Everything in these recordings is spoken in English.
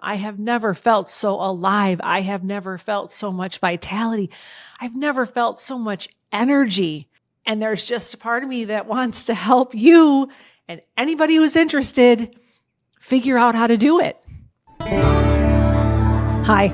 I have never felt so alive. I have never felt so much vitality. I've never felt so much energy. And there's just a part of me that wants to help you and anybody who's interested figure out how to do it. Hi,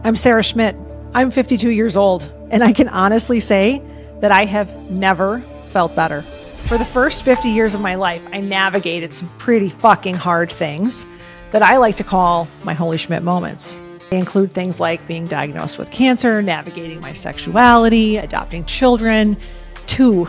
I'm Sarah Schmidt. I'm 52 years old, and I can honestly say that I have never felt better. For the first 50 years of my life, I navigated some pretty fucking hard things that I like to call my Wholey Schmidt moments. They include things like being diagnosed with cancer, navigating my sexuality, adopting children, two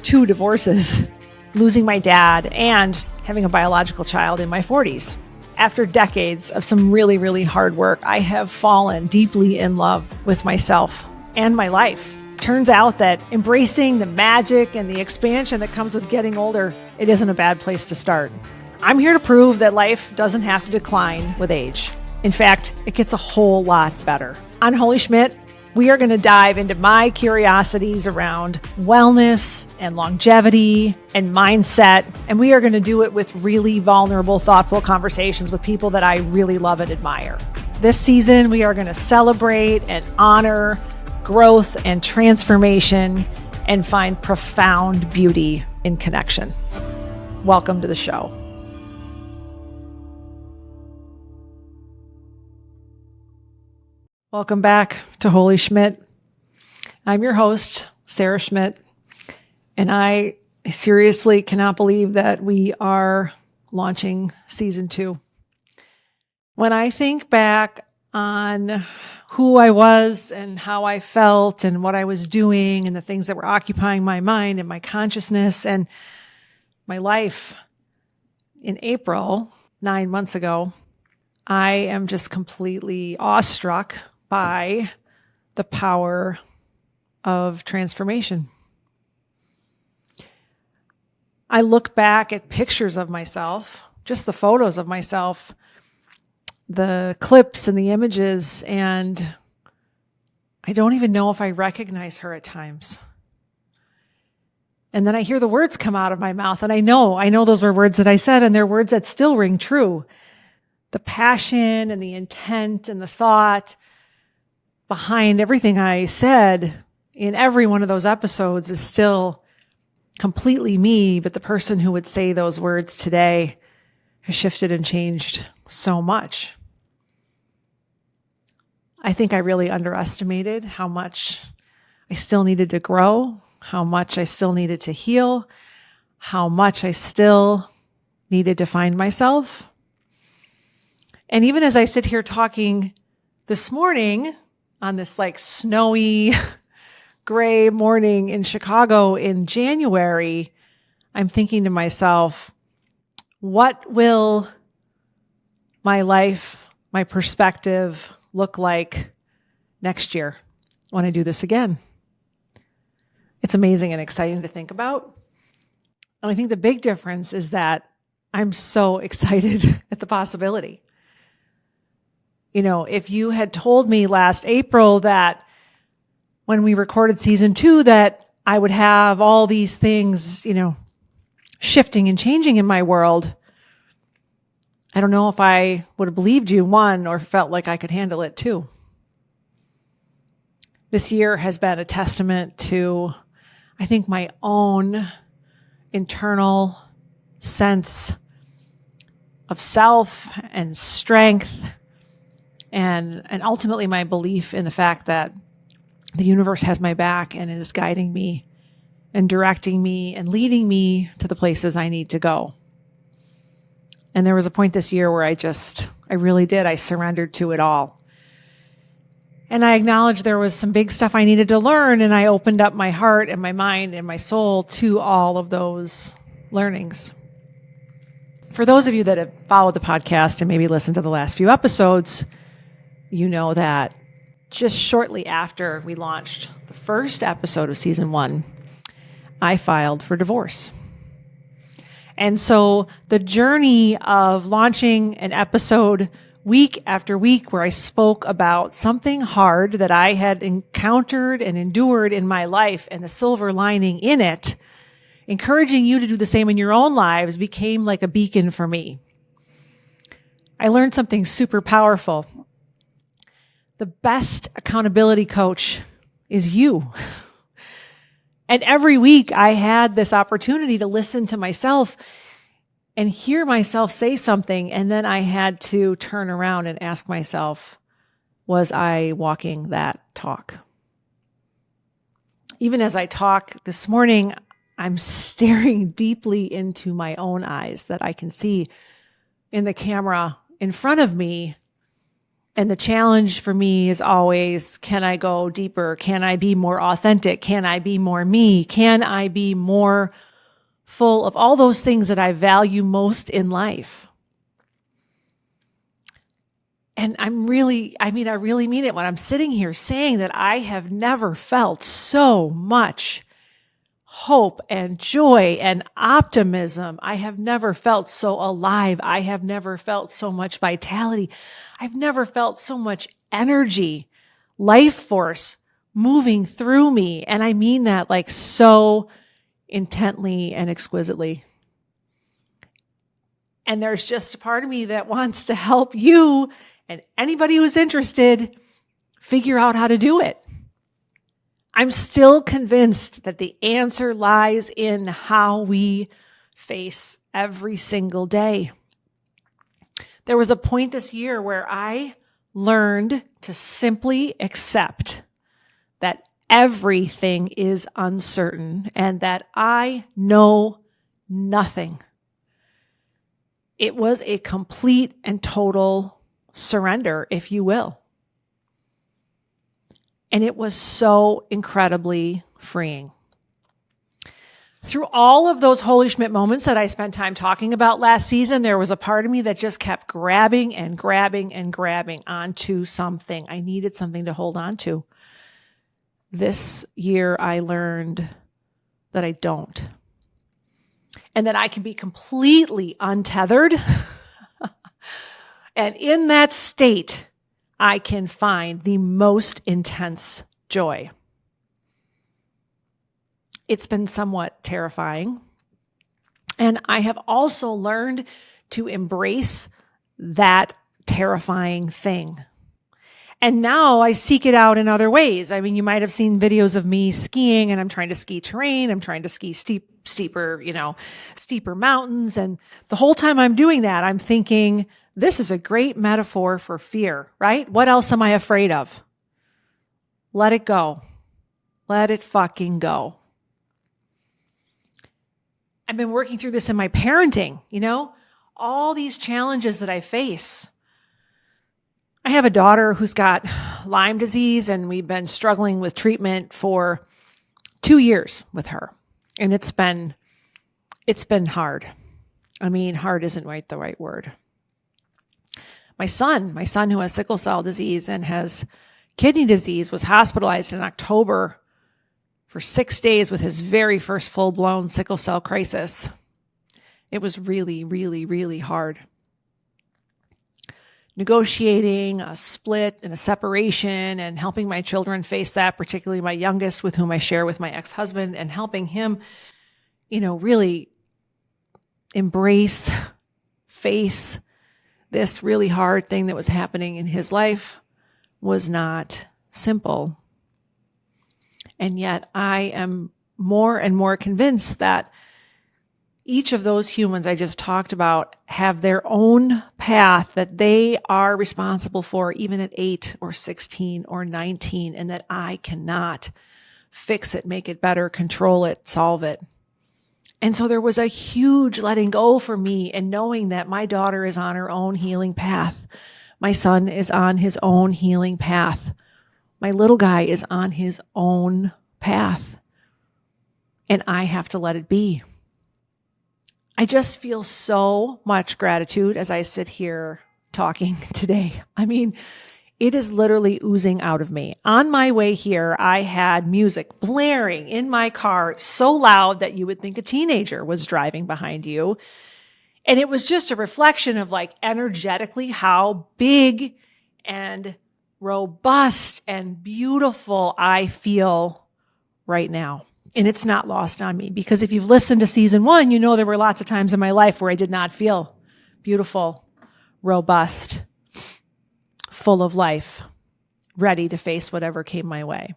divorces, losing my dad, and having a biological child in my 40s. After decades of some really, really hard work, I have fallen deeply in love with myself and my life. Turns out that embracing the magic and the expansion that comes with getting older, it isn't a bad place to start. I'm here to prove that life doesn't have to decline with age. In fact, it gets a whole lot better. On Wholey Schmidt, we are going to dive into my curiosities around wellness and longevity and mindset, and we are going to do it with really vulnerable, thoughtful conversations with people that I really love and admire. This season, we are going to celebrate and honor growth and transformation and find profound beauty in connection. Welcome to the show. Welcome back to Wholey Schmidt. I'm your host, Sarah Schmidt, and I seriously cannot believe that we are launching season 2. When I think back on who I was and how I felt and what I was doing and the things that were occupying my mind and my consciousness and my life in April, 9 months ago, I am just completely awestruck by the power of transformation. I look back at pictures of myself, just the photos of myself, the clips and the images, and I don't even know if I recognize her at times. And then I hear the words come out of my mouth, and I know those were words that I said, and they're words that still ring true. The passion and the intent and the thought behind everything I said in every one of those episodes is still completely me, but the person who would say those words today has shifted and changed so much. I think I really underestimated how much I still needed to grow, how much I still needed to heal, how much I still needed to find myself. And even as I sit here talking this morning on this like snowy, gray morning in Chicago in January, I'm thinking to myself, what will my life, my perspective look like next year when I do this again? It's amazing and exciting to think about. And I think the big difference is that I'm so excited at the possibility. You know, if you had told me last April that when we recorded season 2 that I would have all these things, shifting and changing in my world, I don't know if I would have believed you, one, or felt like I could handle it, two. This year has been a testament to, I think, my own internal sense of self and strength, and ultimately my belief in the fact that the universe has my back and is guiding me and directing me and leading me to the places I need to go. And there was a point this year where I really did. I surrendered to it all. And I acknowledged there was some big stuff I needed to learn, and I opened up my heart and my mind and my soul to all of those learnings. For those of you that have followed the podcast and maybe listened to the last few episodes, you know that just shortly after we launched the first episode of season 1, I filed for divorce. And so the journey of launching an episode week after week where I spoke about something hard that I had encountered and endured in my life and the silver lining in it, encouraging you to do the same in your own lives, became like a beacon for me. I learned something super powerful. The best accountability coach is you. And every week I had this opportunity to listen to myself and hear myself say something. And then I had to turn around and ask myself, was I walking that talk? Even as I talk this morning, I'm staring deeply into my own eyes that I can see in the camera in front of me. And the challenge for me is always, can I go deeper? Can I be more authentic? Can I be more me? Can I be more full of all those things that I value most in life? And I really mean it when I'm sitting here saying that I have never felt so much hope and joy and optimism. I have never felt so alive. I have never felt so much vitality. I've never felt so much energy, life force moving through me. And I mean that like so intently and exquisitely. And there's just a part of me that wants to help you and anybody who's interested figure out how to do it. I'm still convinced that the answer lies in how we face every single day. There was a point this year where I learned to simply accept that everything is uncertain and that I know nothing. It was a complete and total surrender, if you will. And it was so incredibly freeing. Through all of those Wholey Schmidt moments that I spent time talking about last season, there was a part of me that just kept grabbing and grabbing and grabbing onto something. I needed something to hold on to. This year, I learned that I don't. And that I can be completely untethered. And in that state, I can find the most intense joy. It's been somewhat terrifying. And I have also learned to embrace that terrifying thing. And now I seek it out in other ways. I mean, you might have seen videos of me skiing, and I'm trying to ski terrain. I'm trying to ski steeper mountains. And the whole time I'm doing that, I'm thinking, this is a great metaphor for fear, right? What else am I afraid of? Let it go. Let it fucking go. I've been working through this in my parenting, all these challenges that I face. I have a daughter who's got Lyme disease, and we've been struggling with treatment for 2 years with her. And it's been hard. I mean, hard isn't the right word. My son who has sickle cell disease and has kidney disease, was hospitalized in October for 6 days with his very first full-blown sickle cell crisis. It was really, really, really hard. Negotiating a split and a separation and helping my children face that, particularly my youngest, with whom I share with my ex-husband, and helping him, really face this really hard thing that was happening in his life was not simple. And yet I am more and more convinced that each of those humans I just talked about have their own path that they are responsible for, even at 8 or 16 or 19, and that I cannot fix it, make it better, control it, solve it. And so there was a huge letting go for me, and knowing that my daughter is on her own healing path. My son is on his own healing path. My little guy is on his own path. And I have to let it be. I just feel so much gratitude as I sit here talking today. I mean, it is literally oozing out of me. On my way here, I had music blaring in my car so loud that you would think a teenager was driving behind you. And it was just a reflection of energetically how big and robust and beautiful I feel right now. And it's not lost on me, because if you've listened to season 1, there were lots of times in my life where I did not feel beautiful, robust, full of life, ready to face whatever came my way.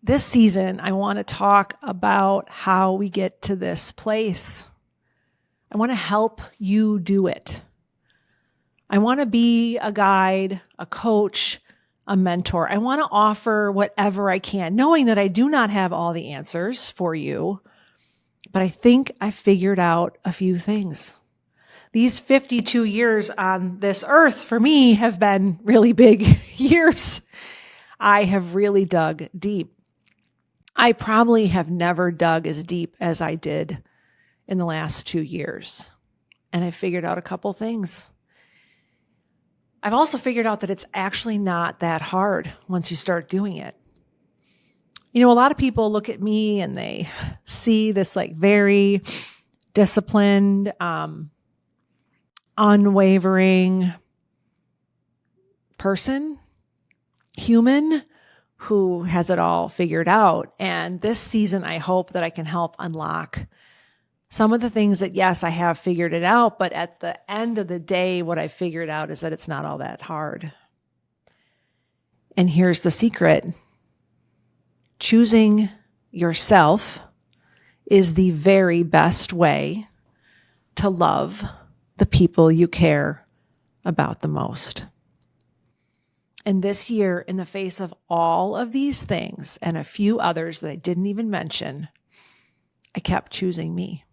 This season, I want to talk about how we get to this place. I want to help you do it. I want to be a guide, a coach, a mentor. I want to offer whatever I can, knowing that I do not have all the answers for you, but I think I figured out a few things. These 52 years on this earth for me have been really big years. I have really dug deep. I probably have never dug as deep as I did in the last 2 years. And I figured out a couple things. I've also figured out that it's actually not that hard once you start doing it. You know, a lot of people look at me and they see this like very disciplined, unwavering person, human, who has it all figured out. And this season, I hope that I can help unlock some of the things that, yes, I have figured it out, but at the end of the day, what I figured out is that it's not all that hard. And here's the secret. Choosing yourself is the very best way to love the people you care about the most. And this year, in the face of all of these things and a few others that I didn't even mention, I kept choosing me.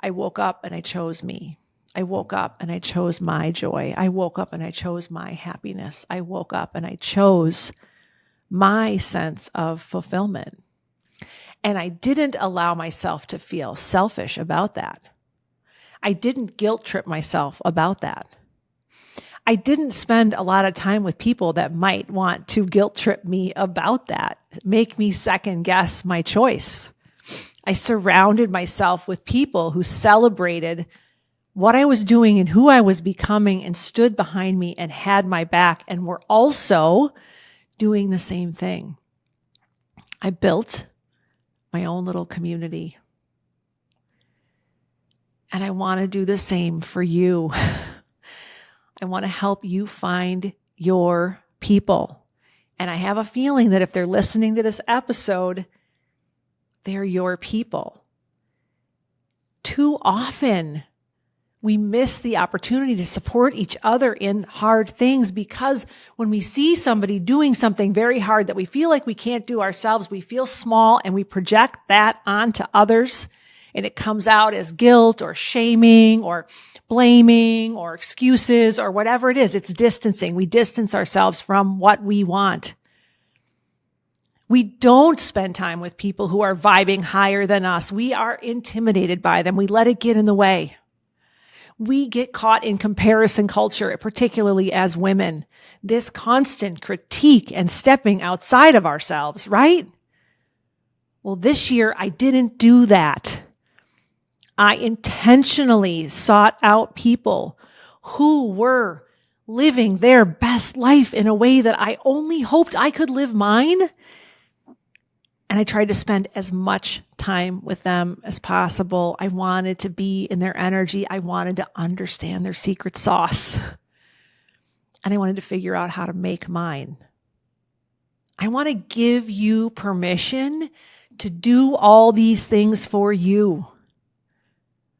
I woke up and I chose me. I woke up and I chose my joy. I woke up and I chose my happiness. I woke up and I chose my sense of fulfillment. And I didn't allow myself to feel selfish about that. I didn't guilt trip myself about that. I didn't spend a lot of time with people that might want to guilt trip me about that, make me second guess my choice. I surrounded myself with people who celebrated what I was doing and who I was becoming and stood behind me and had my back and were also doing the same thing. I built my own little community. And I want to do the same for you. I want to help you find your people. And I have a feeling that if they're listening to this episode, they're your people. Too often, we miss the opportunity to support each other in hard things because when we see somebody doing something very hard that we feel like we can't do ourselves, we feel small and we project that onto others. And it comes out as guilt or shaming or blaming or excuses or whatever it is. It's distancing. We distance ourselves from what we want. We don't spend time with people who are vibing higher than us. We are intimidated by them. We let it get in the way. We get caught in comparison culture, particularly as women. This constant critique and stepping outside of ourselves, right? Well, this year I didn't do that. I intentionally sought out people who were living their best life in a way that I only hoped I could live mine. And I tried to spend as much time with them as possible. I wanted to be in their energy. I wanted to understand their secret sauce. And I wanted to figure out how to make mine. I want to give you permission to do all these things for you.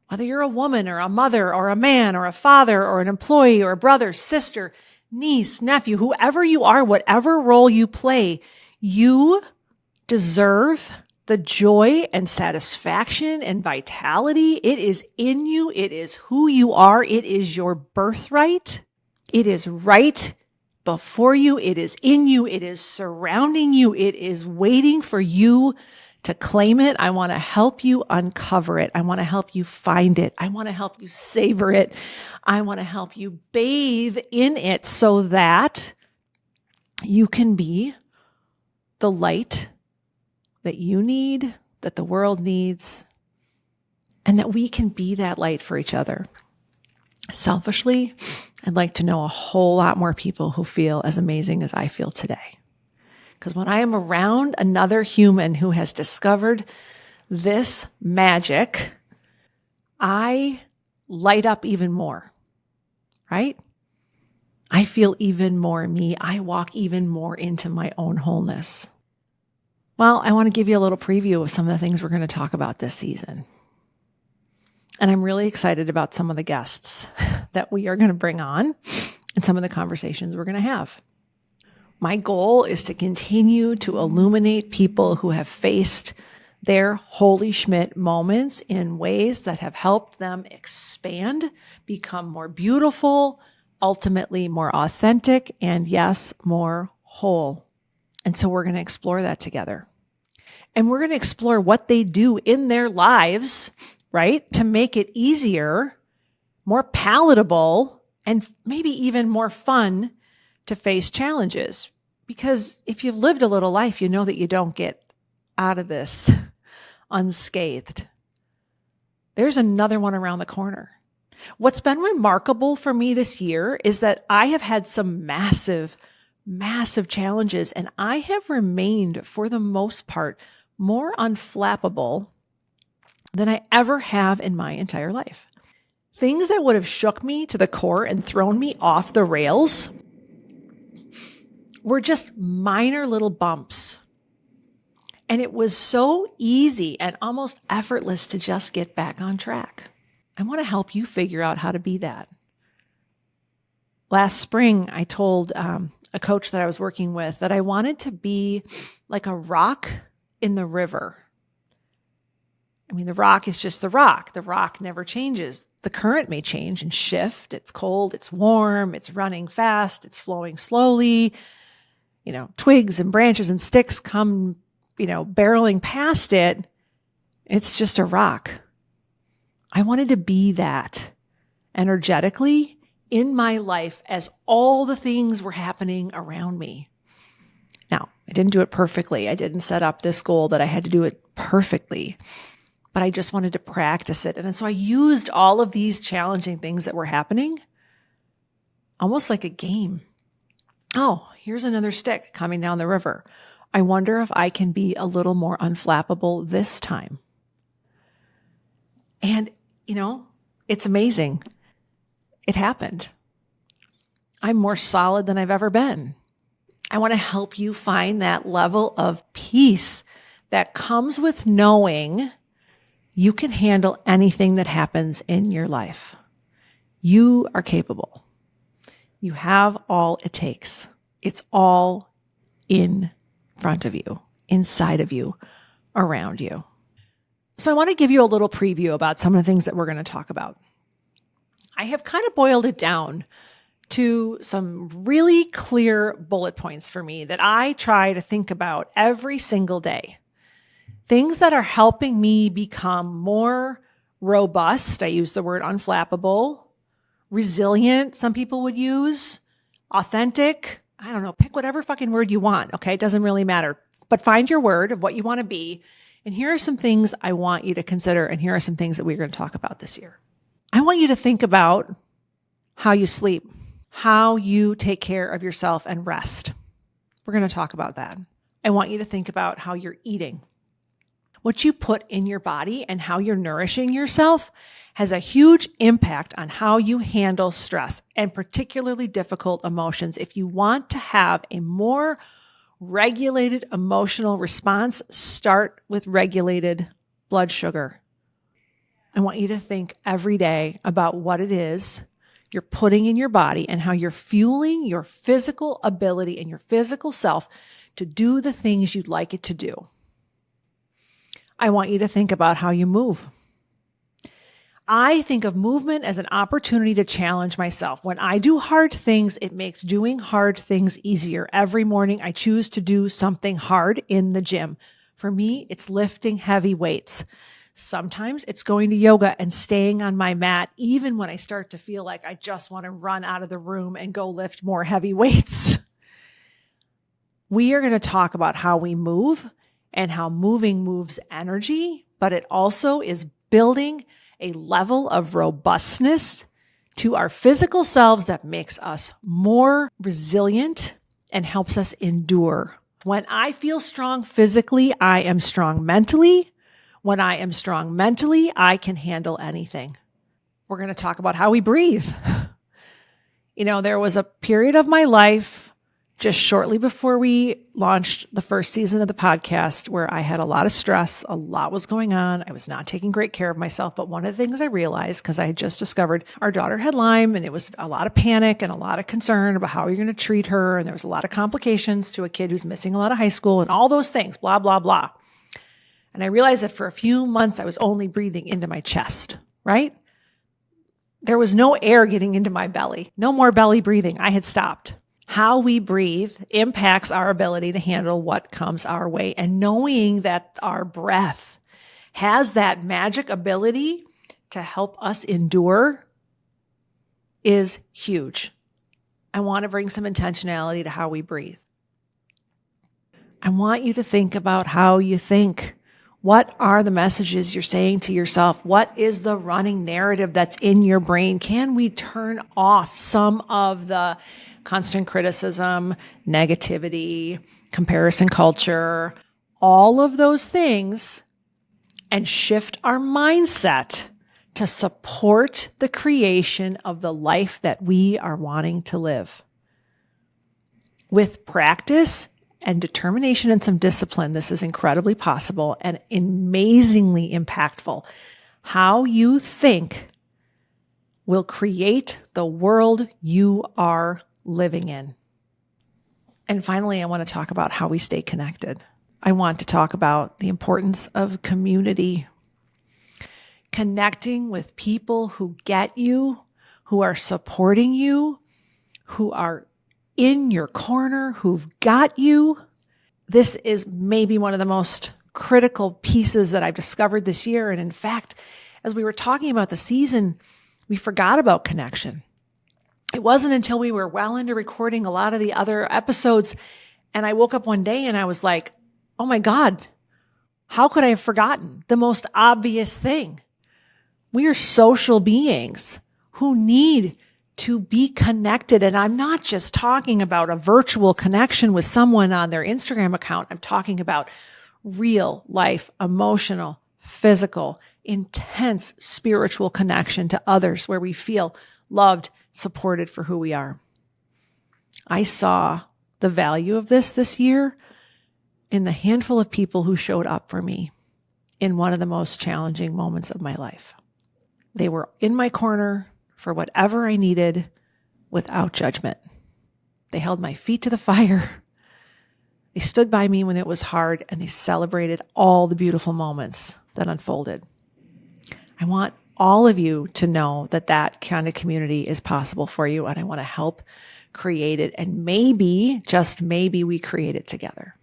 Whether you're a woman or a mother or a man or a father or an employee or a brother, sister, niece, nephew, whoever you are, whatever role you play, you deserve the joy and satisfaction and vitality. It is in you. It is who you are. It is your birthright. It is right before you. It is in you. It is surrounding you. It is waiting for you to claim it. I want to help you uncover it. I want to help you find it. I want to help you savor it. I want to help you bathe in it so that you can be the light that you need, that the world needs, and that we can be that light for each other. Selfishly, I'd like to know a whole lot more people who feel as amazing as I feel today. Because when I am around another human who has discovered this magic, I light up even more. right? I feel even more me. I walk even more into my own wholeness. Well, I want to give you a little preview of some of the things we're going to talk about this season. And I'm really excited about some of the guests that we are going to bring on and some of the conversations we're going to have. My goal is to continue to illuminate people who have faced their Wholey Schmidt moments in ways that have helped them expand, become more beautiful, ultimately more authentic, and yes, more whole. And so we're going to explore that together. And we're going to explore what they do in their lives, right, to make it easier, more palatable, and maybe even more fun to face challenges. Because if you've lived a little life, you know that you don't get out of this unscathed. There's another one around the corner. What's been remarkable for me this year is that I have had some massive challenges, and I have remained, for the most part, more unflappable than I ever have in my entire life. Things that would have shook me to the core and thrown me off the rails were just minor little bumps. And it was so easy and almost effortless to just get back on track. I want to help you figure out how to be that. Last spring, I told a coach that I was working with that I wanted to be like a rock in the river. I mean, the rock is just the rock. The rock never changes. The current may change and shift. It's cold, it's warm, it's running fast, it's flowing slowly. Twigs and branches and sticks come, barreling past it. It's just a rock. I wanted to be that energetically in my life as all the things were happening around me. Now, I didn't do it perfectly. I didn't set up this goal that I had to do it perfectly, but I just wanted to practice it. And so I used all of these challenging things that were happening almost like a game. Oh, here's another stick coming down the river. I wonder if I can be a little more unflappable this time. And, it's amazing. It happened. I'm more solid than I've ever been. I want to help you find that level of peace that comes with knowing you can handle anything that happens in your life. You are capable. You have all it takes. It's all in front of you, inside of you, around you. So I want to give you a little preview about some of the things that we're going to talk about. I have kind of boiled it down to some really clear bullet points for me that I try to think about every single day. Things that are helping me become more robust. I use the word unflappable, resilient, some people would use, authentic. I don't know, pick whatever fucking word you want, okay? It doesn't really matter. But find your word of what you want to be. And here are some things I want you to consider, and here are some things that we're going to talk about this year. I want you to think about how you sleep, how you take care of yourself and rest. We're going to talk about that. I want you to think about how you're eating. What you put in your body and how you're nourishing yourself has a huge impact on how you handle stress and particularly difficult emotions. If you want to have a more regulated emotional response, start with regulated blood sugar. I want you to think every day about what it is you're putting in your body and how you're fueling your physical ability and your physical self to do the things you'd like it to do. I want you to think about how you move. I think of movement as an opportunity to challenge myself. When I do hard things, it makes doing hard things easier. Every morning, I choose to do something hard in the gym. For me, it's lifting heavy weights. Sometimes it's going to yoga and staying on my mat, even when I start to feel like I just want to run out of the room and go lift more heavy weights. We are going to talk about how we move and how moving moves energy, but it also is building a level of robustness to our physical selves that makes us more resilient and helps us endure. When I feel strong physically, I am strong mentally. When I am strong mentally, I can handle anything. We're going to talk about how we breathe. There was a period of my life just shortly before we launched the first season of the podcast where I had a lot of stress, a lot was going on. I was not taking great care of myself. But one of the things I realized, because I had just discovered our daughter had Lyme, and it was a lot of panic and a lot of concern about how you're going to treat her. And there was a lot of complications to a kid who's missing a lot of high school and all those things, blah, blah, blah. And I realized that for a few months, I was only breathing into my chest, right? There was no air getting into my belly, no more belly breathing. I had stopped. How we breathe impacts our ability to handle what comes our way. And knowing that our breath has that magic ability to help us endure is huge. I want to bring some intentionality to how we breathe. I want you to think about how you think. What are the messages you're saying to yourself? What is the running narrative that's in your brain? Can we turn off some of the constant criticism, negativity, comparison culture, all of those things, and shift our mindset to support the creation of the life that we are wanting to live? With practice and determination and some discipline, this is incredibly possible and amazingly impactful. How you think will create the world you are living in. And finally, I want to talk about how we stay connected. I want to talk about the importance of community. Connecting with people who get you, who are supporting you, who are in your corner, who've got you. This is maybe one of the most critical pieces that I've discovered this year. And in fact, as we were talking about the season, we forgot about connection. It wasn't until we were well into recording a lot of the other episodes, and I woke up one day and I was like, oh my God, how could I have forgotten the most obvious thing? We are social beings who need to be connected. And I'm not just talking about a virtual connection with someone on their Instagram account. I'm talking about real life, emotional, physical, intense spiritual connection to others where we feel loved, supported for who we are. I saw the value of this year in the handful of people who showed up for me in one of the most challenging moments of my life. They were in my corner for whatever I needed without judgment. They held my feet to the fire. They stood by me when it was hard, and they celebrated all the beautiful moments that unfolded. I want all of you to know that that kind of community is possible for you, and I want to help create it. And maybe, just maybe, we create it together.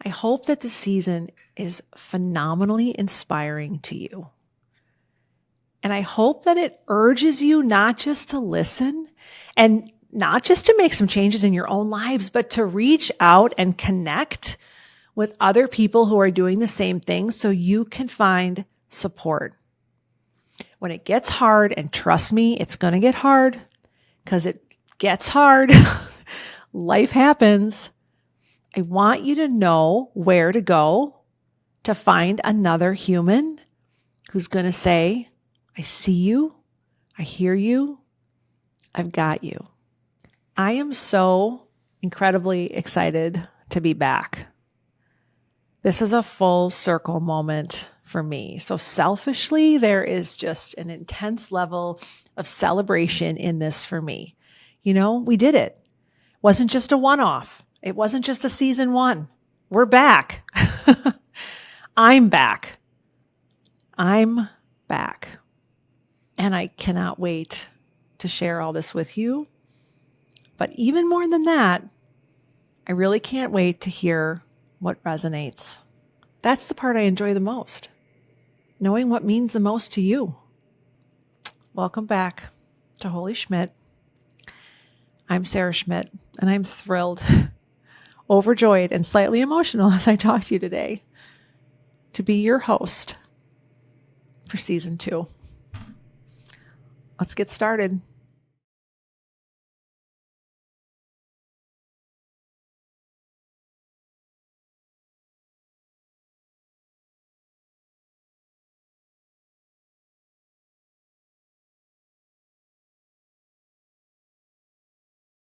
I hope that this season is phenomenally inspiring to you. And I hope that it urges you not just to listen and not just to make some changes in your own lives, but to reach out and connect with other people who are doing the same thing so you can find support. When it gets hard, and trust me, it's going to get hard because it gets hard. Life happens. I want you to know where to go to find another human who's going to say, I see you, I hear you, I've got you. I am so incredibly excited to be back. This is a full circle moment for me. So selfishly, there is just an intense level of celebration in this for me. We did it. It wasn't just a one-off. It wasn't just a season one. We're back. I'm back. I'm back. And I cannot wait to share all this with you. But even more than that, I really can't wait to hear what resonates. That's the part I enjoy the most. Knowing what means the most to you. Welcome back to Wholey Schmidt. I'm Sarah Schmidt, and I'm thrilled, overjoyed, and slightly emotional as I talk to you today to be your host for season 2. Let's get started.